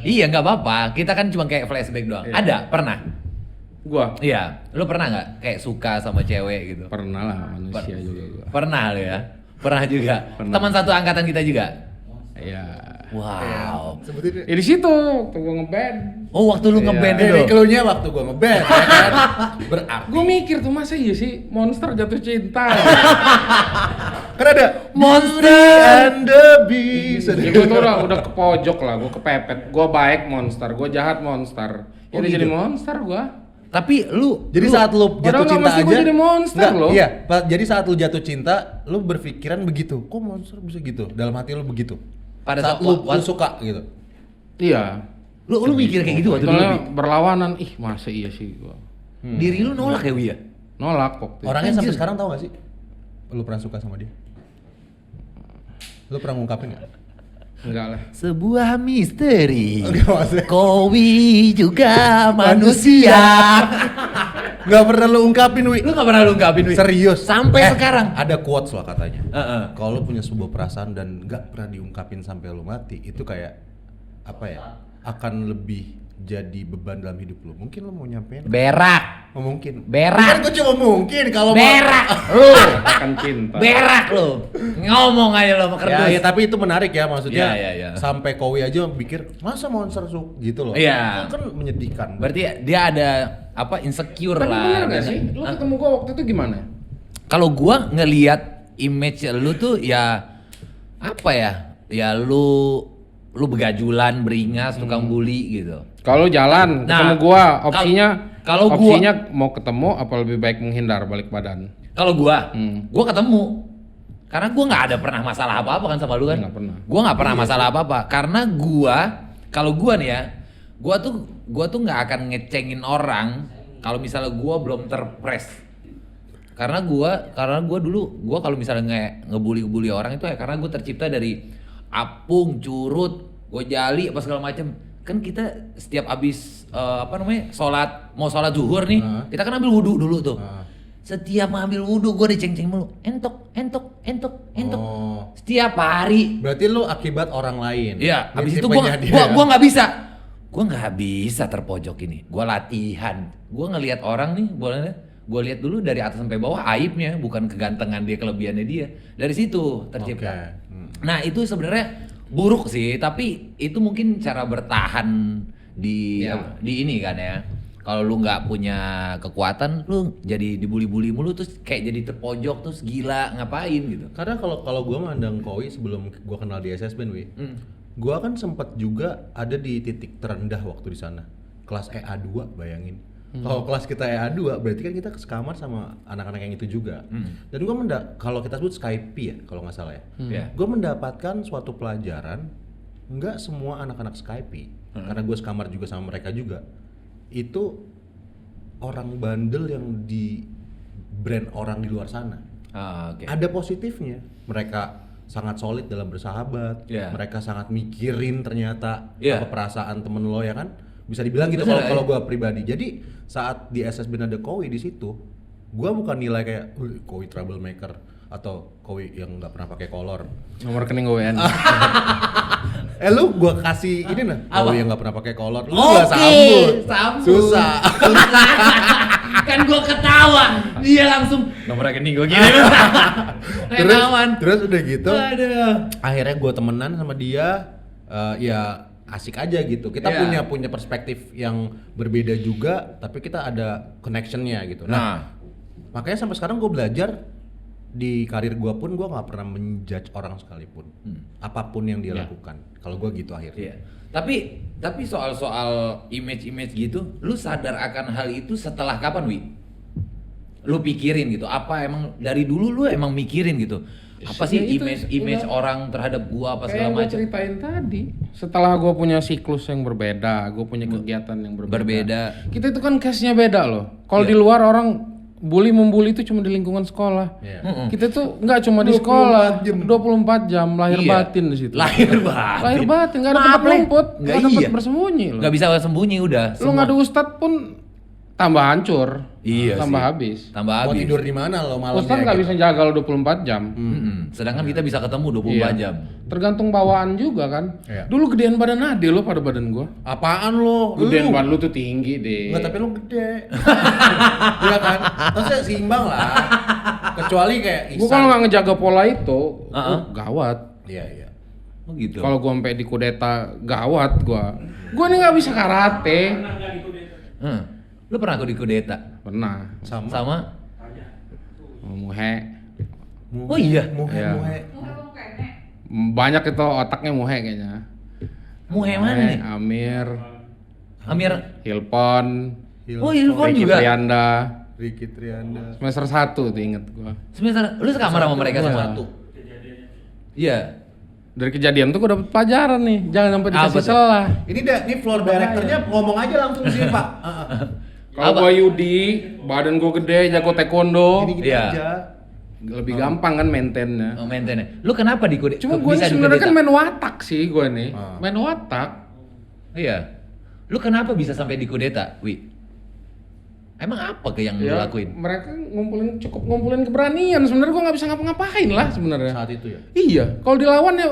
Iya, nggak apa-apa. Kita kan cuma kayak flashback doang. Iya. Ada, pernah? Gua? Iya. Lu pernah nggak kayak suka sama cewek gitu? Pernah lah, manusia juga gua. Pernah lu ya? Pernah juga? Teman satu angkatan kita juga? Iya. Wow. Sebutin di situ waktu gua ngeband. Oh, waktu lu ngeband itu. Jadi keluarnya waktu gua ngeband ya kan. Berarti gua mikir tuh, masa iya sih monster jatuh cinta. Kan ada Monster and the Beast. Ya, gua tuh udah ke pojok lah, gua kepepet. Gua baik monster, gua jahat monster. Ya jadi monster gua. Tapi lu saat lu jatuh cinta aja. Gua jadi monster loh. Iya, jadi saat lu jatuh cinta, lu berpikiran begitu. Kok monster bisa gitu? Dalam hati lu begitu. Pada saat lu suka gitu. Iya. Lu mikir kayak gitu waktu dulu? Berlawanan, masa iya sih gua. Diri lu nolak ya, Wi ya? Nolak kok. Orangnya sampai sekarang tahu gak sih? Lu pernah suka sama dia? Lu pernah ngungkapin gak? Enggak lah. Sebuah misteri. Kowi juga manusia. Nggak pernah lu ungkapin, Wi. Lu nggak pernah lu ungkapin, Wi? Serius. Sampai sekarang. Ada quotes lah katanya. Kalau lu punya sebuah perasaan dan nggak pernah diungkapin sampai lu mati, itu kayak apa ya? Akan lebih jadi beban dalam hidup lu. Mungkin lu mau nyampein. Berak. Mungkin. Berak. Kan gue cuma mungkin kalau Berak. Lu. Akan cinta. Berak lu. Ngomong aja lu sama kerdus. Ya, tapi itu menarik ya maksudnya. Ya. Sampai Kowi aja pikir masa monster gitu loh. Iya. Kan menyedihkan. Berarti dia ada apa insecure Tapi lah. bener gak sih? Lu ketemu gua waktu itu gimana? Kalau gua ngelihat image lu tuh ya apa ya? Ya lu begajulan, beringas, tukang bully gitu. Kalau jalan ketemu gua, kalau opsinya mau ketemu apa lebih baik menghindar balik badan? Kalau gua ketemu. Karena gua nggak ada pernah masalah apa-apa kan sama lu kan? Nggak pernah. Gua nggak pernah masalah apa-apa. Karena kalau gua nih ya, gua tuh nggak akan ngecengin orang kalau misalnya gua belum terpres. Karena gua dulu kalau misalnya ngebully orang itu ya karena gua tercipta dari apung, curut, gojali apa segala macam. Kan kita setiap abis mau sholat zuhur nih, kita kan ambil wudhu dulu tuh. Setiap ngambil wudhu gue diceng-ceng mulu, entok. Oh. Setiap hari. Berarti lu akibat orang lain. Iya, habis itu tipenya gua nggak bisa. Gua nggak bisa terpojok ini. Gua latihan. Gua ngelihat orang nih, gua lihat dulu dari atas sampai bawah aibnya, bukan kegantengan dia, kelebihannya dia. Dari situ tercipta. Okay. Nah, itu sebenarnya buruk sih, tapi itu mungkin cara bertahan di ini kan ya. Kalau lu nggak punya kekuatan, lu jadi dibully-bully mulu terus kayak jadi terpojok terus gila ngapain gitu. Karena kalau gue mandang Kowi sebelum gue kenal di SS Band, gue kan sempat juga ada di titik terendah waktu di sana. Kelas EA2 bayangin. Kalau kelas kita EA2 berarti kan kita sekamar sama anak-anak yang itu juga. Dan gue kalau kita sebut Skype ya kalau nggak salah ya. Gue mendapatkan suatu pelajaran, nggak semua anak-anak Skype karena gue sekamar juga sama mereka juga. Itu orang bandel yang di brand orang di luar sana. Ada positifnya, mereka sangat solid dalam bersahabat, mereka sangat mikirin ternyata apa perasaan temen lo ya kan, bisa dibilang gitu kalau gue pribadi. Jadi saat di SS Band ada Kowi di situ, gue bukan nilai kayak Kowi troublemaker atau Kowi yang nggak pernah pakai kolor. Nomor rekening gue Lu gua kasih ini nah, Kowi yang nggak pernah pakai kolor, lu Oke, gak sambut. Susah. Kan gua ketawa, dia langsung nomor rekening gua gini. Terus udah gitu. Aduh. Akhirnya gua temenan sama dia, ya asik aja gitu. Kita punya perspektif yang berbeda juga, tapi kita ada connectionnya gitu. Nah, makanya sampai sekarang gue belajar di karir gue pun gue nggak pernah menjudge orang sekalipun, apapun yang dia lakukan. Kalau gue gitu akhirnya. Tapi soal image gitu, lu sadar akan hal itu setelah kapan, Wi? Lu pikirin gitu? Apa emang dari dulu lu emang mikirin gitu? Apa sih image orang terhadap gua apa segala macam? Kayak gue ceritain tadi. Setelah gue punya siklus yang berbeda, gue punya kegiatan yang berbeda. Kita itu kan case-nya beda loh. Kalau di luar orang membuli itu cuma di lingkungan sekolah. Kita tuh nggak cuma di sekolah, 24 jam lahir batin di situ. Lahir batin, nggak ada tempat luput, nggak ada tempat bersembunyi loh. Nggak bisa sembunyi udah. Lu nggak ada ustadz pun tambah hancur, tambah habis. Mau tidur di mana lo malamnya? Ustadz nggak bisa jaga lo 24 jam. Sedangkan kita bisa ketemu 24 jam. Tergantung bawaan juga kan. Dulu gedean badan Ade lo pada badan gua. Apaan lo? Gedean badan lu tuh tinggi deh. Enggak, tapi lo gede. Iya kan? Terus seimbang lah. Kecuali kayak Ihsan. Gua kalau nggak ngejaga pola itu, gawat. Iya. Oh gitu. Kalau gua sampai di kudeta gawat gua. Gua nih nggak bisa karate. Lu pernah di kudeta? Pernah. Sama? Muhe. Oh iya. Muhe. Banyak itu otaknya Muhe kayaknya. Muhe mana nih? Amir. Hilpon. Oh Hilpon juga. Ricky Trianda. Semester 1 tuh inget gua. Semester, lu sekamar sama mereka semua? Iya. Dari kejadian tuh gua dapet pelajaran nih, jangan sampai dikasih celah. Ini floor directornya ngomong aja langsung sih Pak. Kalau gua Yudi, badan gua gede, jago taekwondo. Gini-gini aja. Lebih gampang kan maintainnya. Maintainnya. Lu kenapa di kudeta? Cuma gua sebenarnya kan main watak sih gua nih. Main watak. Iya. Lu kenapa bisa sampai di kudeta, Wi? Emang apa yang lu lakuin? Mereka cukup ngumpulin keberanian. Sebenarnya gua nggak bisa ngapa-ngapain lah sebenarnya. Saat itu ya. Iya, kalau dilawan ya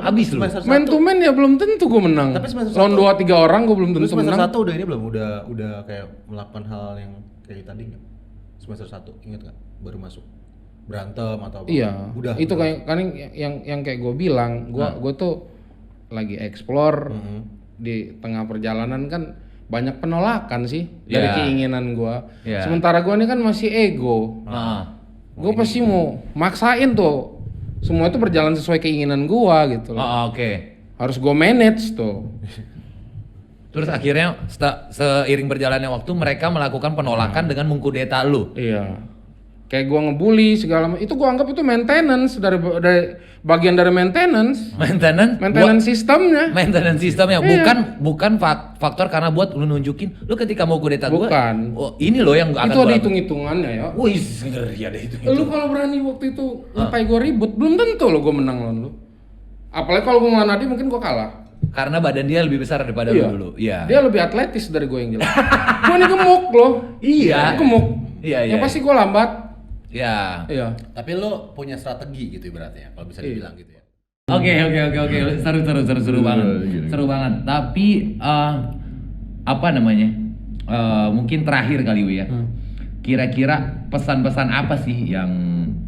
habis lu. Main to man ya belum tentu gua menang. Tapi semester lawan 2-3 orang gua belum tentu semester menang. 1 udah ini belum? Udah kayak melakukan hal yang kayak tadi nggak? Semester 1 ingat nggak? Baru masuk berantem atau apa? Iya. Udah. Itu kayak kan yang kayak gua bilang, gua tuh lagi explore di tengah perjalanan kan banyak penolakan sih dari keinginan gua. Sementara gua ini kan masih ego. Gua pasti mau maksain tuh semua itu berjalan sesuai keinginan gua gitu loh. Oke. Harus gua manage tuh. Terus akhirnya seiring berjalannya waktu mereka melakukan penolakan dengan mengkudeta lu. Iya. Kayak gua ngebully segala itu gua anggap itu maintenance dari bagian dari maintenance sistemnya. Maintenance sistemnya bukan faktor karena buat lu nunjukin lu ketika mau kudeta gua. Bukan. Oh, ini loh yang akan itu ada hitung-hitungannya ya. Wih, ngeri ada itu. Lu kalau berani waktu itu sampai gua ribut, belum tentu lo gua menang lawan lu. Apalagi kalau gua ngelawan Adi mungkin gua kalah. Karena badan dia lebih besar daripada lu dulu. Iya. Dia lebih atletis dari gua yang jelas. Gua ini gemuk loh. Iya. Gemuk. Iya. Ya pasti gua lambat. Iya. Tapi lo punya strategi gitu ibaratnya, kalau bisa dibilang gitu ya. Oke. Seru banget. Seru banget. Tapi apa namanya? Mungkin terakhir kali ya. Kira-kira pesan-pesan apa sih yang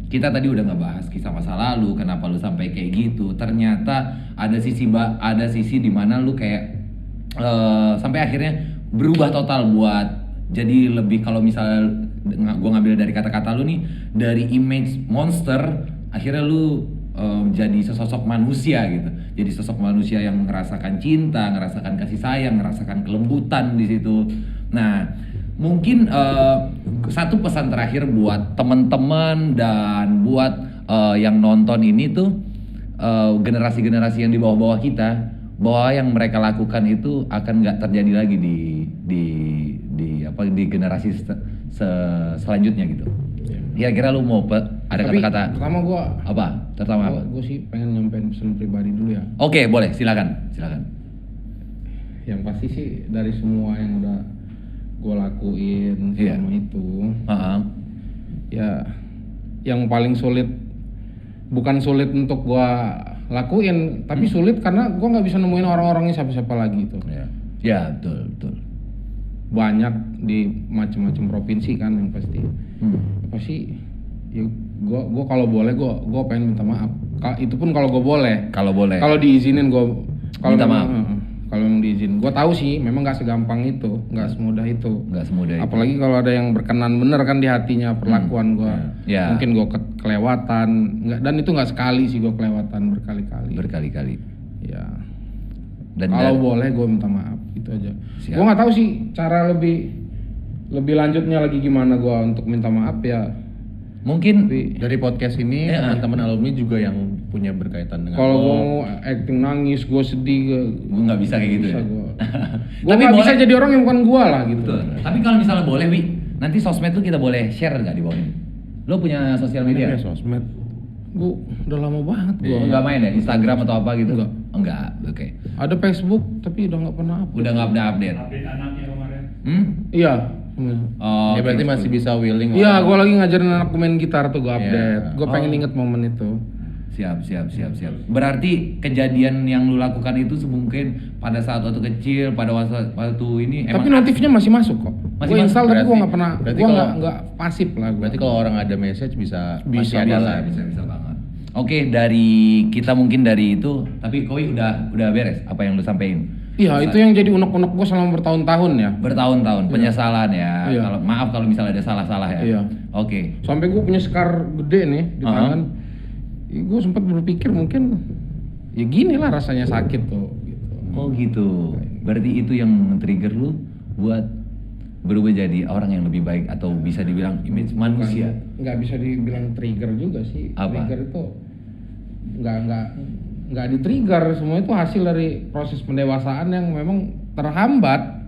kita tadi udah ngebahas kisah masa lalu, kenapa lu sampai kayak gitu? Ternyata ada sisi di mana lu kayak sampai akhirnya berubah total buat jadi lebih, kalau misalnya gue ngambil dari kata-kata lu nih, dari image monster akhirnya lu jadi sesosok manusia gitu. Jadi sosok manusia yang ngerasakan cinta, ngerasakan kasih sayang, ngerasakan kelembutan di situ. Nah, mungkin satu pesan terakhir buat teman-teman dan buat yang nonton ini tuh, generasi-generasi yang di bawah-bawah kita, bahwa yang mereka lakukan itu akan nggak terjadi lagi di generasi selanjutnya gitu. Ya kira lu mau ada kata-kata? Pertama Gua sih pengen nyampein pesan pribadi dulu ya. Oke, boleh, silakan. Yang pasti sih dari semua yang udah gua lakuin selama itu, ya yang paling sulit, bukan sulit untuk gua lakuin, tapi sulit karena gua nggak bisa nemuin orang-orangnya siapa-siapa lagi itu. Ya, betul. Banyak di macam-macam provinsi kan yang pasti. Pasti ya gua kalau boleh gua pengen minta maaf. Itu pun kalau gua boleh. Kalau diizinin gua minta maaf. Kalau memang diizin. Gua tahu sih memang nggak segampang itu, nggak semudah itu. Apalagi kalau ada yang berkenan bener kan di hatinya perlakuan gua. Mungkin gua kelewatan, dan itu nggak sekali sih, gua kelewatan berkali-kali. Ya. Kalau boleh gue minta maaf, itu aja. Gue nggak tahu sih cara lebih lanjutnya lagi gimana gue untuk minta maaf ya. Mungkin dari podcast ini teman-teman alumni juga yang punya berkaitan dengan. Kalau gue mau acting nangis, gue sedih, gue nggak bisa kayak gitu. Gue nggak bisa jadi orang yang bukan gue lah gitu. Betul. Tapi kalau misalnya boleh, Wi, nanti sosmed lu kita boleh share nggak di bawah ini? Lo punya sosial media? Punya sosmed. Gue udah lama banget gue. Nggak main ya Instagram atau apa gitu? Enggak. Oke. Ada Facebook tapi udah nggak pernah update. Udah nggak update. Update anaknya kemarin. Iya. Ya berarti masih bisa willing. Iya, gue lagi ngajarin anak main gitar tuh, gue update. Gue pengen inget momen itu. Siap. Berarti kejadian yang lu lakukan itu mungkin pada saat waktu kecil, pada waktu ini. Tapi notifnya masih masuk kok. Gue install tapi gue nggak pernah. Gue nggak pasif lah. Berarti kalau orang ada message bisa bisa banget. Oke, dari kita mungkin dari itu. Tapi Koi udah beres apa yang lu sampein? Iya, itu yang jadi unek-unek gue selama bertahun-tahun ya. Bertahun-tahun, penyesalan ya. Kalau maaf kalau misalnya ada salah-salah ya. Iya. Oke. Sampai gue punya scar gede nih di tangan. Gue sempat berpikir mungkin ya gini lah rasanya sakit tuh. Gitu. Oh gitu. Berarti itu yang men-trigger lu buat berubah jadi orang yang lebih baik atau bisa dibilang image manusia. Nggak bisa dibilang trigger juga sih. Apa? Trigger itu nggak di-trigger, semua itu hasil dari proses pendewasaan yang memang terhambat.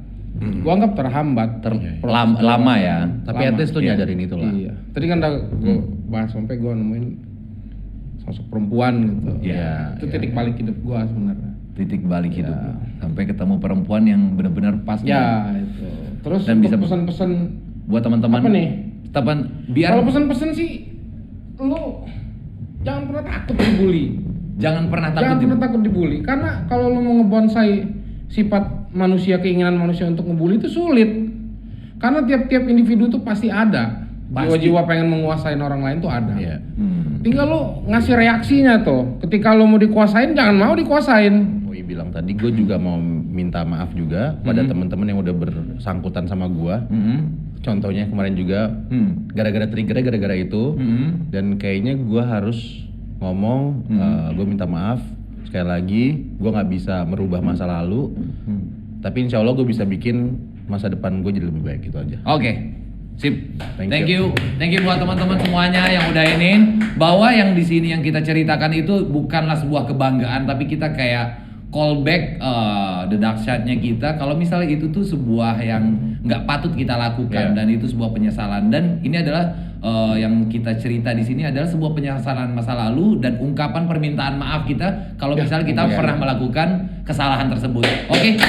Gua anggap terhambat, lama ya. Tapi at least tuh nyadarin itu lah. Iya. Tadi kan udah gua bahas sampai gua nemuin sosok perempuan gitu. Iya. Itu titik balik hidup gua sebenarnya. Titik balik hidup lu. Sampai ketemu perempuan yang benar-benar pas. Ya, itu. Terus dan untuk bisa pesan-pesan buat teman-teman. Apa nih? Biar kalau pesan-pesan sih, lu jangan pernah takut dibully. Jangan pernah takut dibully. Karena kalau lu mau ngebonsai sifat manusia, keinginan manusia untuk ngebully itu sulit. Karena tiap-tiap individu tuh pasti ada. Jiwa-jiwa pengen menguasain orang lain tuh ada. Iya. Tinggal lu ngasih reaksinya tuh. Ketika lu mau dikuasain, jangan mau dikuasain. Ui bilang tadi, gue juga mau minta maaf juga pada teman-teman yang udah bersangkutan sama gue. Contohnya kemarin juga, gara-gara triggernya gara-gara itu. Dan kayaknya gue harus ngomong, gue minta maaf. Sekali lagi, gue nggak bisa merubah masa lalu. Tapi insya Allah gue bisa bikin masa depan gue jadi lebih baik, gitu aja. Oke. Sip. Thank you. Thank you buat teman-teman semuanya yang udah ini, bahwa yang di sini yang kita ceritakan itu bukanlah sebuah kebanggaan, tapi kita kayak callback the dark side-nya kita. Kalau misalnya itu tuh sebuah yang nggak patut kita lakukan, dan itu sebuah penyesalan. Dan ini adalah yang kita cerita di sini adalah sebuah penyesalan masa lalu dan ungkapan permintaan maaf kita kalau misalnya kita pernah melakukan kesalahan tersebut. Oke.